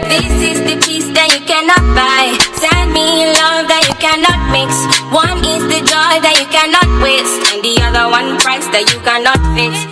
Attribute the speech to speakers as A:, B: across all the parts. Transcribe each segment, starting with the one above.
A: This is the peace that you cannot buy. Send me love that you cannot mix. One is the joy that you cannot waste, and the other one price that you cannot fix.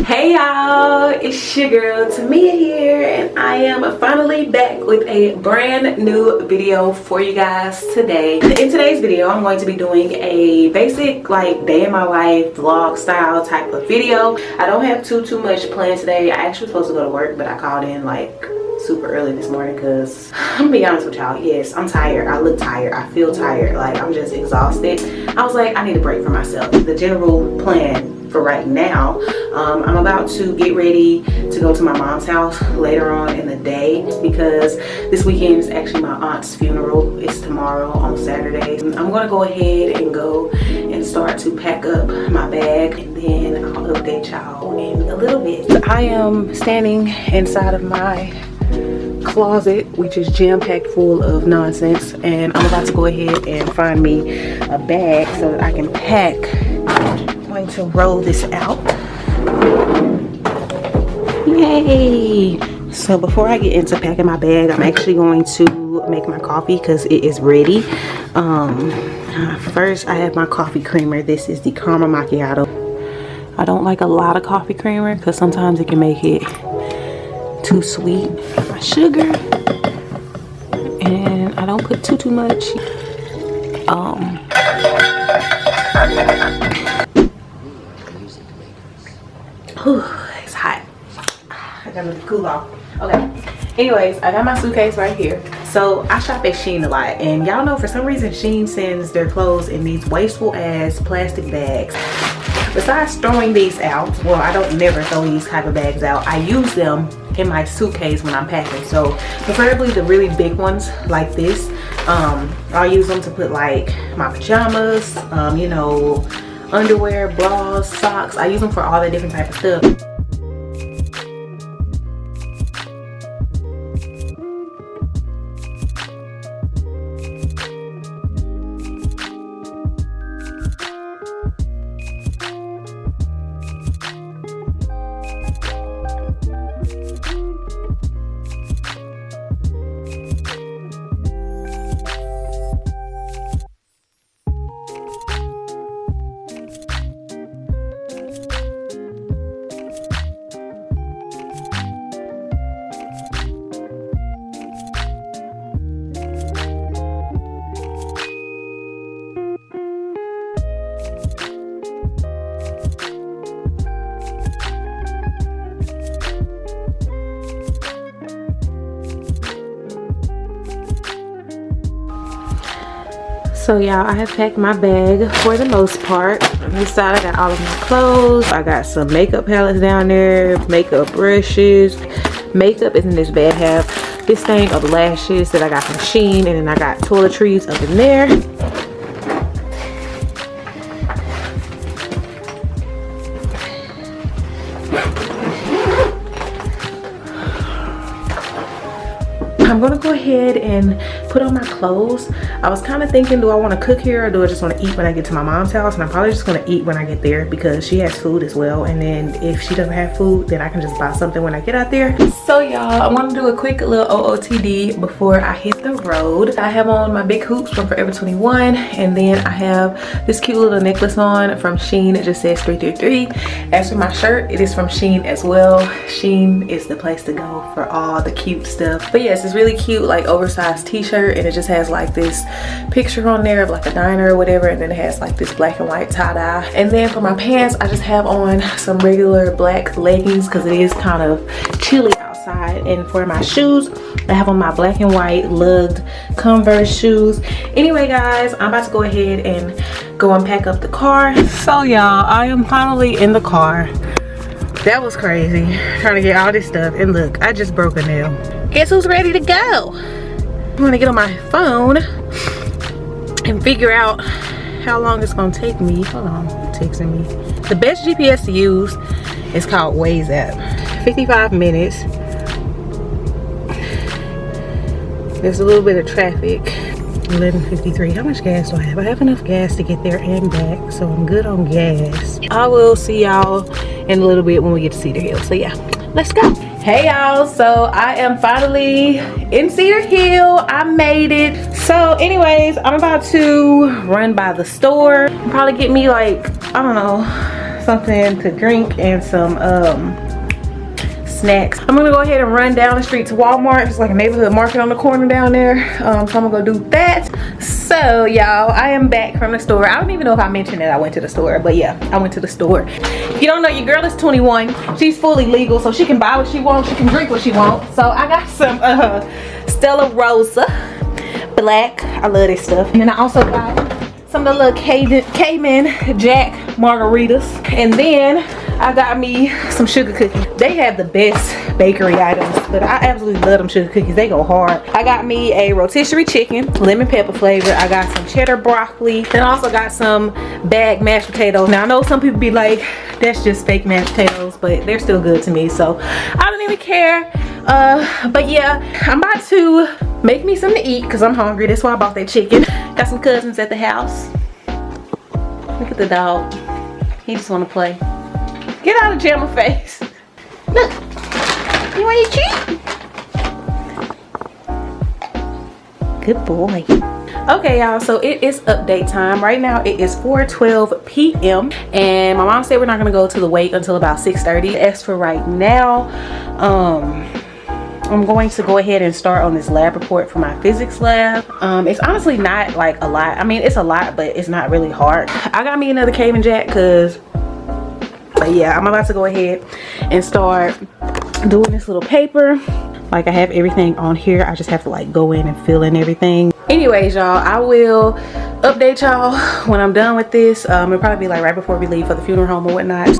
B: Hey y'all, it's your girl Tamia here, and I am finally back with a brand new video for you guys today. In today's video, I'm going to be doing a basic like day in my life vlog style type of video. I don't have too much planned today. I actually was supposed to go to work, but I called in like super early this morning because I'm gonna be honest with y'all, yes, I'm tired. I look tired, I feel tired, like I'm just exhausted. I was like, I need a break for myself. The general plan for right now, I'm about to get ready to go to my mom's house later on in the day because this weekend is actually my aunt's funeral. It's tomorrow on Saturday. I'm gonna go ahead and go and start to pack up my bag, and then I'll update y'all in a little bit. I am standing inside of my closet, which is jam-packed full of nonsense, and I'm about to go ahead and find me a bag so that I can pack. I'm going to roll this out. Yay! So before I get into packing my bag, I'm actually going to make my coffee because it is ready. First I have my coffee creamer. This is the caramel macchiato. I don't like a lot of coffee creamer because sometimes it can make it too sweet. My sugar, and I don't put too much. It's hot. I gotta cool off. Okay, anyways, I got my suitcase right here. So I shop at Shein a lot, and y'all know for some reason Shein sends their clothes in these wasteful ass plastic bags. Besides throwing these out, well, I don't never throw these type of bags out. I use them in my suitcase when I'm packing. So preferably the really big ones like this. I'll use them to put like my pajamas, you know, underwear, bras, socks. I use them for all the different type of stuff. So y'all, I have packed my bag for the most part. On this side I got all of my clothes. I got some makeup palettes down there, makeup brushes. Makeup isn't this bad. I have this thing of lashes that I got from HYGIENE, and then I got toiletries up in there. I'm gonna go ahead and put on my clothes. I was kind of thinking, do I want to cook here or do I just want to eat when I get to my mom's house? And I'm probably just gonna eat when I get there because she has food as well. And then if she doesn't have food, then I can just buy something when I get out there. So y'all, I want to do a quick little OOTD before I hit the road. I have on my big hoops from Forever 21, and then I have this cute little necklace on from HYGIENE. It just says 333. As for my shirt, it is from HYGIENE as well. HYGIENE is the place to go for all the cute stuff. But yes, it's really cute, like oversized t-shirt, and it just has like this picture on there of like a diner or whatever, and then it has like this black and white tie-dye. And then for my pants, I just have on some regular black leggings because it is kind of chilly outside. And for my shoes, I have on my black and white lugged Converse shoes. Anyway guys, I'm about to go ahead and go and pack up the car. So y'all, I am finally in the car. That was crazy, trying to get all this stuff. And look, I just broke a nail. Guess who's ready to go? I'm gonna get on my phone and figure out how long it's gonna take me. Hold on, it's texting me. The best GPS to use is called Waze app. 55 minutes. There's a little bit of traffic. 11:53. How much gas do I have? I have enough gas to get there and back, so I'm good on gas. I will see y'all in a little bit when we get to Cedar Hill. So yeah, let's go. Hey y'all, so I am finally in Cedar Hill. I made it. So anyways, I'm about to run by the store, probably get me like, I don't know, something to drink and some snacks. I'm gonna go ahead and run down the street to Walmart. It's like a neighborhood market on the corner down there. So I'm gonna go do that. So y'all, I am back from the store. I don't even know if I mentioned that I went to the store, but yeah, I went to the store. If you don't know, your girl is 21. She's fully legal, so she can buy what she wants, she can drink what she wants. So I got some Stella Rosa black. I love this stuff. And then I also got some of the little Cayman Jack margaritas. And then I got me some sugar cookies. They have the best bakery items, but I absolutely love them sugar cookies. They go hard. I got me a rotisserie chicken, lemon pepper flavor. I got some cheddar broccoli. Then I also got some bagged mashed potatoes. Now I know some people be like, that's just fake mashed potatoes, but they're still good to me, so I don't even care. But yeah, I'm about to make me something to eat because I'm hungry. That's why I bought that chicken. Got some cousins at the house. Look at the dog. He just want to play. Get out of Jamma face. Look. You want to treat? Good boy. Okay y'all, so it is update time. Right now it is 4:12 p.m. and my mom said we're not going to go to the wake until about 6:30. As for right now, I'm going to go ahead and start on this lab report for my physics lab. It's honestly not like a lot. I mean, it's a lot, but it's not really hard. I got me another Cayman Jack but yeah, I'm about to go ahead and start doing this little paper. Like I have everything on here. I just have to like go in and fill in everything. Anyways, y'all, I will update y'all when I'm done with this. It'll probably be like right before we leave for the funeral home or whatnot.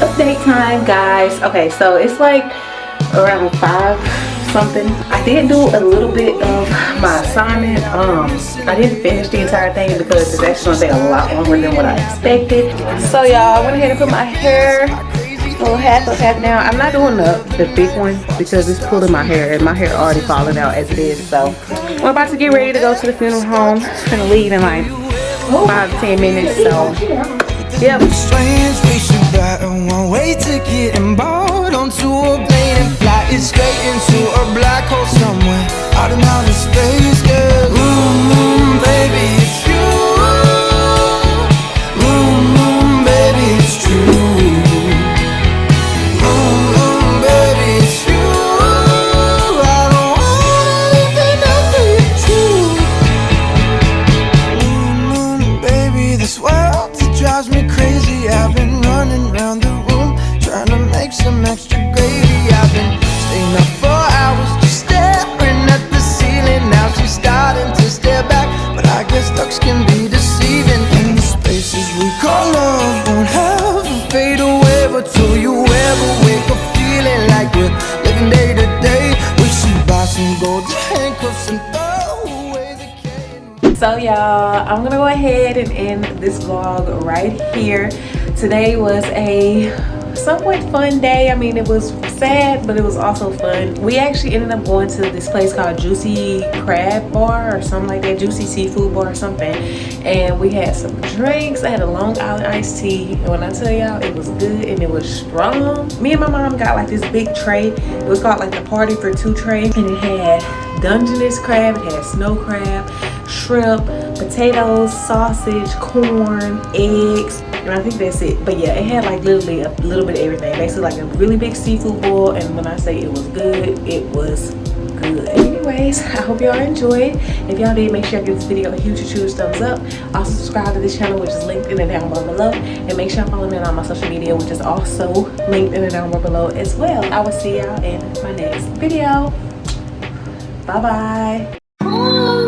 B: Update time, guys. Okay, so it's like around 5 something. I did do a little bit of my assignment. I didn't finish the entire thing because it's actually gonna take a lot longer than what I expected. So y'all, I went ahead and put my hair a little half up, half down. I'm not doing the big one because it's pulling my hair and my hair already falling out as it is. So we're about to get ready to go to the funeral home. I'm gonna leave in like 5 to 10 minutes. So yep.
C: Strange, we should buy one way ticket and board onto a plane and fly it straight into a black hole somewhere out in outer space, girl. Baby, it's you. Baby, it's true. Baby, it's you. I don't want anything else but you. baby. I've been running around the room trying to make some extra gravy. I've been staying up for hours just staring at the ceiling. Now she's starting to stare back, but I guess looks can be deceiving. And the spaces we call love won't ever fade away, but till you ever wake up feeling like we're living day to day, we should buy some golden handcuffs and throw away the cane.
B: So y'all, I'm gonna go ahead and end this vlog right here. Today was a somewhat fun day. I mean, it was sad, but it was also fun. We actually ended up going to this place called Juicy Crab Bar or something like that, Juicy Seafood Bar or something, and we had some drinks. I had a Long Island iced tea, and when I tell y'all, it was good and it was strong. Me and my mom got like this big tray. It was called like the party for two tray, and it had Dungeness crab, it had snow crab, shrimp, potatoes, sausage, corn, eggs, and I think that's it. But yeah, it had like literally a little bit of everything, basically like a really big seafood bowl. And when I say it was good, it was good. Anyways, I hope y'all enjoyed. If y'all did, make sure y'all give this video a huge thumbs up. Also subscribe to this channel, which is linked in the down bar below, and make sure y'all follow me on all my social media, which is also linked in the down bar below as well. I will see y'all in my next video. Bye bye.